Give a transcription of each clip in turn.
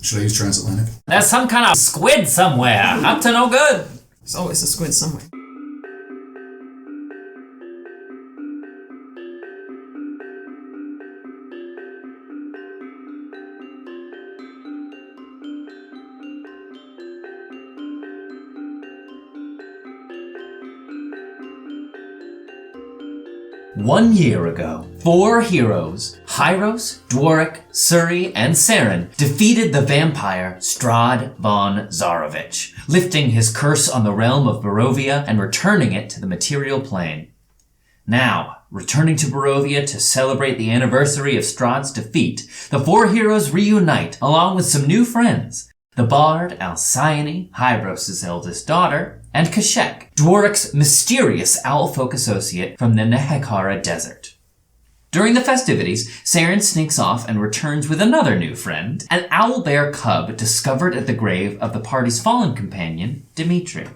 Should I use transatlantic? There's some kind of squid somewhere. Up to no good. There's always a squid somewhere. One year ago, 4 heroes, Hyros, Dworik, Suri, and Saren, defeated the vampire Strahd von Zarovich, lifting his curse on the realm of Barovia and returning it to the material plane. Now, returning to Barovia to celebrate the anniversary of Strahd's defeat, the 4 heroes reunite along with some new friends. The bard Alcyone, Hyros' eldest daughter, and Kashek, Dworik's mysterious owlfolk associate from the Nehekara Desert. During the festivities, Saren sneaks off and returns with another new friend, an owlbear cub discovered at the grave of the party's fallen companion, Dimitri.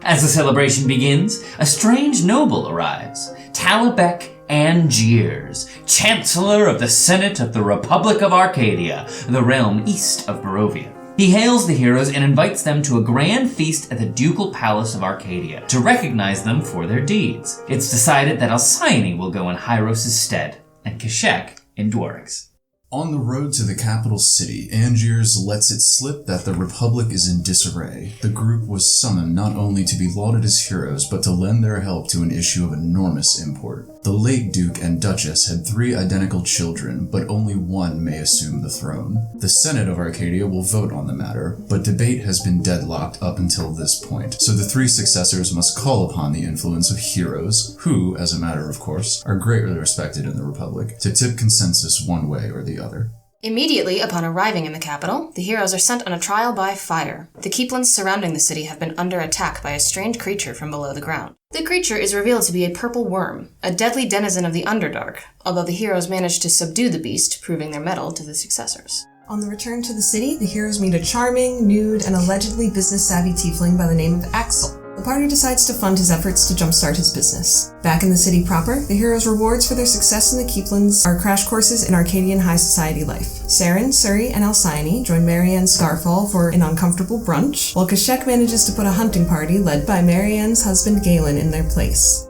As the celebration begins, a strange noble arrives, Talabek Angiers, Chancellor of the Senate of the Republic of Arcadia, the realm east of Barovia. He hails the heroes and invites them to a grand feast at the Ducal Palace of Arcadia to recognize them for their deeds. It's decided that Alcyone will go in Hyros' stead, and Kashek in Dworik's. On the road to the capital city, Angiers lets it slip that the Republic is in disarray. The group was summoned not only to be lauded as heroes, but to lend their help to an issue of enormous import. The late Duke and Duchess had 3 identical children, but only one may assume the throne. The Senate of Arcadia will vote on the matter, but debate has been deadlocked up until this point, so the 3 successors must call upon the influence of heroes, who, as a matter of course, are greatly respected in the Republic, to tip consensus one way or the other. Immediately upon arriving in the capital, the heroes are sent on a trial by fire. The keeplands surrounding the city have been under attack by a strange creature from below the ground. The creature is revealed to be a purple worm, a deadly denizen of the Underdark, although the heroes manage to subdue the beast, proving their mettle to the successors. On the return to the city, the heroes meet a charming, nude, and allegedly business-savvy tiefling by the name of Axel. The party decides to fund his efforts to jumpstart his business. Back in the city proper, the heroes' rewards for their success in the Keeplands are crash courses in Arcadian high society life. Saren, Suri, and Alcyone join Marianne Scarfall for an uncomfortable brunch, while Kashek manages to put a hunting party led by Marianne's husband Galen in their place.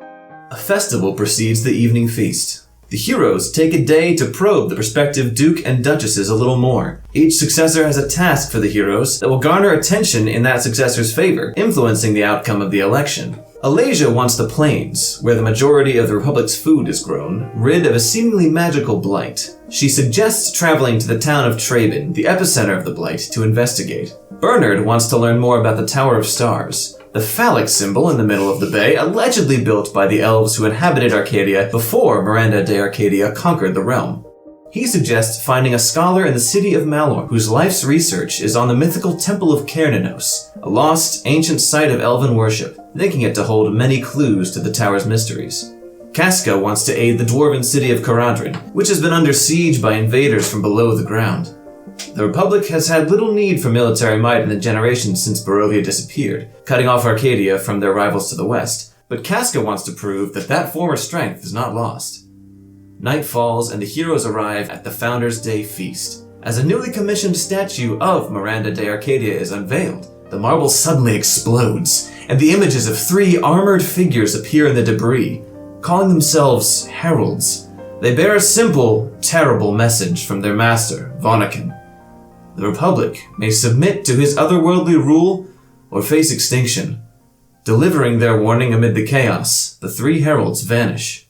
A festival precedes the evening feast. The heroes take a day to probe the prospective Duke and Duchesses a little more. Each successor has a task for the heroes that will garner attention in that successor's favor, influencing the outcome of the election. Alasia wants the plains, where the majority of the Republic's food is grown, rid of a seemingly magical blight. She suggests traveling to the town of Treybin, the epicenter of the blight, to investigate. Bernard wants to learn more about the Tower of Stars, the phallic symbol in the middle of the bay, allegedly built by the elves who inhabited Arcadia before Miranda de Arcadia conquered the realm. He suggests finding a scholar in the city of Malor, whose life's research is on the mythical Temple of Caernanos, a lost, ancient site of elven worship, thinking it to hold many clues to the tower's mysteries. Casca wants to aid the dwarven city of Caradhran, which has been under siege by invaders from below the ground. The Republic has had little need for military might in the generations since Barovia disappeared, cutting off Arcadia from their rivals to the west, but Casca wants to prove that that former strength is not lost. Night falls and the heroes arrive at the Founders' Day feast. As a newly commissioned statue of Miranda de Arcadia is unveiled, the marble suddenly explodes, and the images of 3 armored figures appear in the debris, calling themselves heralds. They bear a simple, terrible message from their master, Vanaken. The Republic may submit to his otherworldly rule or face extinction. Delivering their warning amid the chaos, the 3 heralds vanish.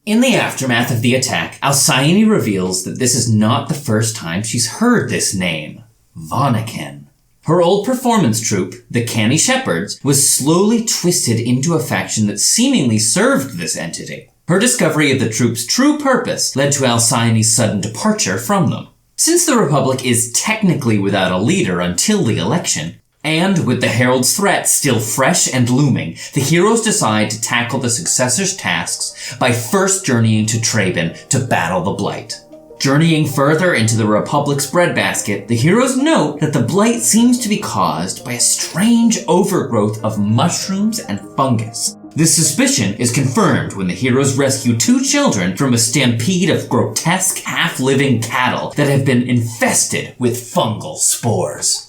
In the aftermath of the attack, Alcyone reveals that this is not the first time she's heard this name, Vanaken. Her old performance troupe, the Canny Shepherds, was slowly twisted into a faction that seemingly served this entity. Her discovery of the troupe's true purpose led to Alcyone's sudden departure from them. Since the Republic is technically without a leader until the election, and with the Herald's threat still fresh and looming, the heroes decide to tackle the successor's tasks by first journeying to Treybin to battle the Blight. Journeying further into the Republic's breadbasket, the heroes note that the Blight seems to be caused by a strange overgrowth of mushrooms and fungus. This suspicion is confirmed when the heroes rescue 2 children from a stampede of grotesque half-living cattle that have been infested with fungal spores.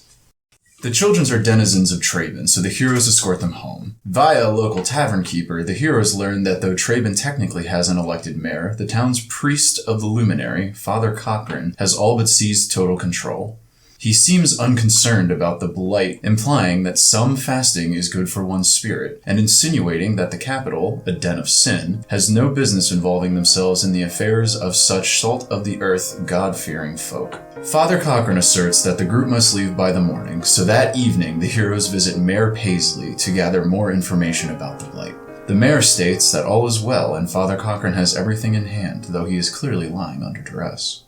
The children are denizens of Treybin, so the heroes escort them home. Via a local tavern keeper, the heroes learn that though Treybin technically has an elected mayor, the town's priest of the luminary, Father Cochran, has all but seized total control. He seems unconcerned about the blight, implying that some fasting is good for one's spirit, and insinuating that the capital, a den of sin, has no business involving themselves in the affairs of such salt-of-the-earth, God-fearing folk. Father Cochran asserts that the group must leave by the morning, so that evening the heroes visit Mayor Paisley to gather more information about the blight. The mayor states that all is well and Father Cochran has everything in hand, though he is clearly lying under duress.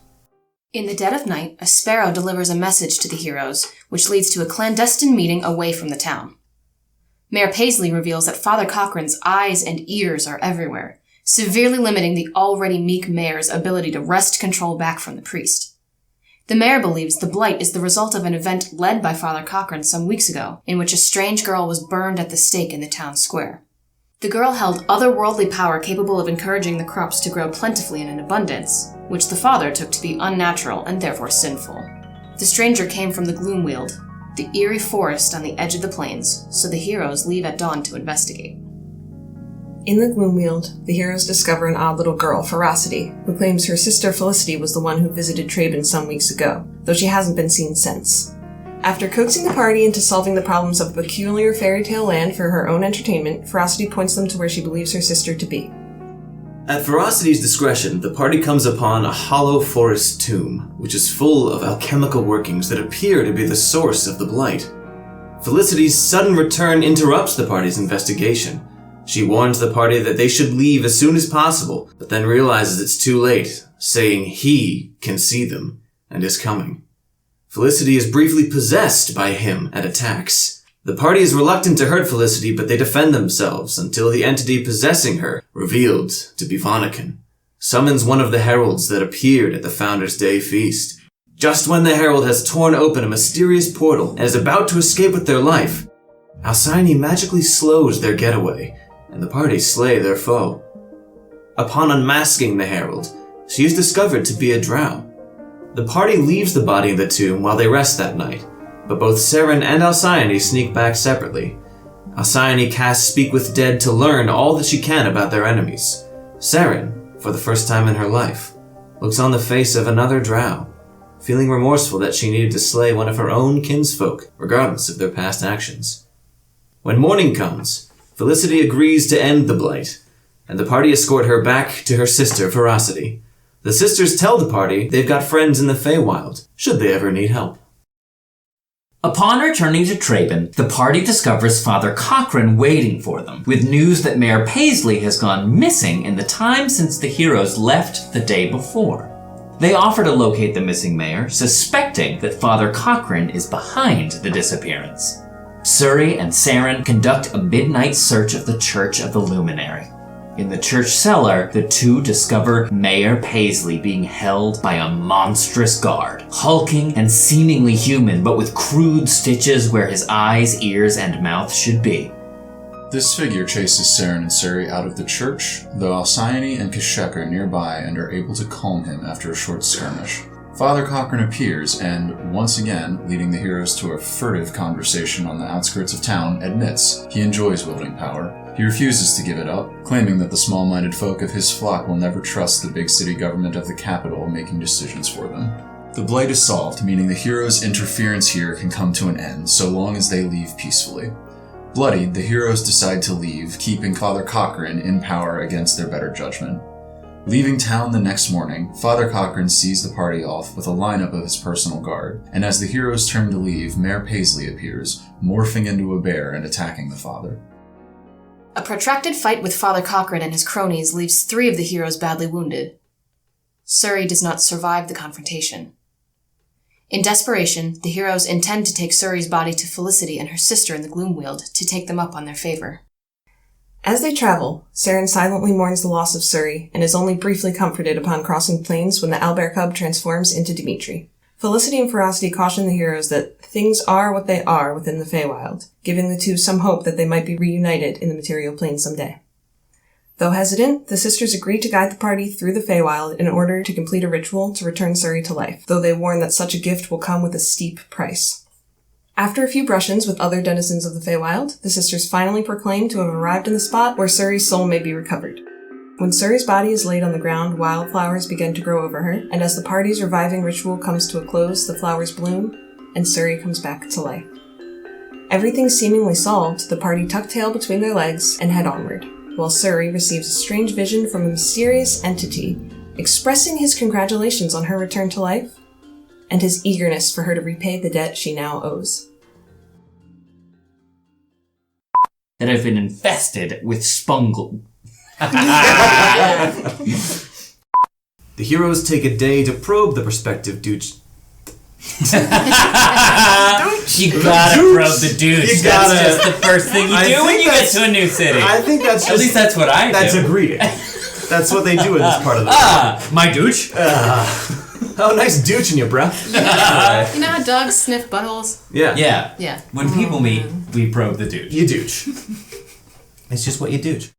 In the dead of night, a sparrow delivers a message to the heroes, which leads to a clandestine meeting away from the town. Mayor Paisley reveals that Father Cochran's eyes and ears are everywhere, severely limiting the already meek mayor's ability to wrest control back from the priest. The mayor believes the blight is the result of an event led by Father Cochran some weeks ago, in which a strange girl was burned at the stake in the town square. The girl held otherworldly power capable of encouraging the crops to grow plentifully and in abundance, which the father took to be unnatural and therefore sinful. The stranger came from the Gloomweald, the eerie forest on the edge of the plains, so the heroes leave at dawn to investigate. In the Gloomweald, the heroes discover an odd little girl, Ferocity, who claims her sister Felicity was the one who visited Treybin some weeks ago, though she hasn't been seen since. After coaxing the party into solving the problems of a peculiar fairy tale land for her own entertainment, Ferocity points them to where she believes her sister to be. At Ferocity's discretion, the party comes upon a hollow forest tomb, which is full of alchemical workings that appear to be the source of the blight. Felicity's sudden return interrupts the party's investigation. She warns the party that they should leave as soon as possible, but then realizes it's too late, saying he can see them and is coming. Felicity is briefly possessed by him and attacks. The party is reluctant to hurt Felicity, but they defend themselves until the entity possessing her, revealed to be Vanakin, summons one of the heralds that appeared at the Founders' Day feast. Just when the herald has torn open a mysterious portal and is about to escape with their life, Alcyone magically slows their getaway, and the party slay their foe. Upon unmasking the herald, she is discovered to be a drow. The party leaves the body in the tomb while they rest that night, but both Seren and Alcyone sneak back separately. Alcyone casts Speak with Dead to learn all that she can about their enemies. Seren, for the first time in her life, looks on the face of another drow, feeling remorseful that she needed to slay one of her own kinsfolk, regardless of their past actions. When morning comes, Felicity agrees to end the blight, and the party escort her back to her sister, Ferocity. The sisters tell the party they've got friends in the Feywild, should they ever need help. Upon returning to Treybin, the party discovers Father Cochran waiting for them, with news that Mayor Paisley has gone missing in the time since the heroes left the day before. They offer to locate the missing mayor, suspecting that Father Cochran is behind the disappearance. Suri and Seren conduct a midnight search of the Church of the Luminary. In the church cellar, the two discover Mayor Paisley being held by a monstrous guard, hulking and seemingly human, but with crude stitches where his eyes, ears, and mouth should be. This figure chases Seren and Suri out of the church, though Alcyone and Kashek are nearby and are able to calm him after a short skirmish. Father Cochran appears and, once again, leading the heroes to a furtive conversation on the outskirts of town, admits he enjoys wielding power. He refuses to give it up, claiming that the small-minded folk of his flock will never trust the big city government of the capital making decisions for them. The blight is solved, meaning the heroes' interference here can come to an end, so long as they leave peacefully. Bloodied, the heroes decide to leave, keeping Father Cochran in power against their better judgment. Leaving town the next morning, Father Cochran sees the party off with a lineup of his personal guard, and as the heroes turn to leave, Mayor Paisley appears, morphing into a bear and attacking the father. A protracted fight with Father Cochran and his cronies leaves 3 of the heroes badly wounded. Suri does not survive the confrontation. In desperation, the heroes intend to take Suri's body to Felicity and her sister in the Gloomweald to take them up on their favor. As they travel, Seren silently mourns the loss of Suri and is only briefly comforted upon crossing plains when the owlbear cub transforms into Dimitri. Felicity and Ferocity caution the heroes that Things are what they are within the Feywild, giving the two some hope that they might be reunited in the material plane someday. Though hesitant, the sisters agree to guide the party through the Feywild in order to complete a ritual to return Suri to life, though they warn that such a gift will come with a steep price. After a few brush-ins with other denizens of the Feywild, the sisters finally proclaim to have arrived in the spot where Suri's soul may be recovered. When Suri's body is laid on the ground, wildflowers begin to grow over her, and as the party's reviving ritual comes to a close, the flowers bloom, and Suri comes back to life. Everything seemingly solved, the party tuck tail between their legs and head onward, while Suri receives a strange vision from a mysterious entity expressing his congratulations on her return to life and his eagerness for her to repay the debt she now owes. That have been infested with spungle. The heroes take a day to probe the prospective douche. You gotta probe the douche. That's just the first thing you do when you get to a new city. I think that's At least that's what I do. That's a greeting. That's what they do in this part of the my douche. Oh, nice douche in you, bruh. You know how dogs sniff buttholes? Yeah. Yeah. Yeah. When people meet, we probe the douche. You douche. It's just what you douche.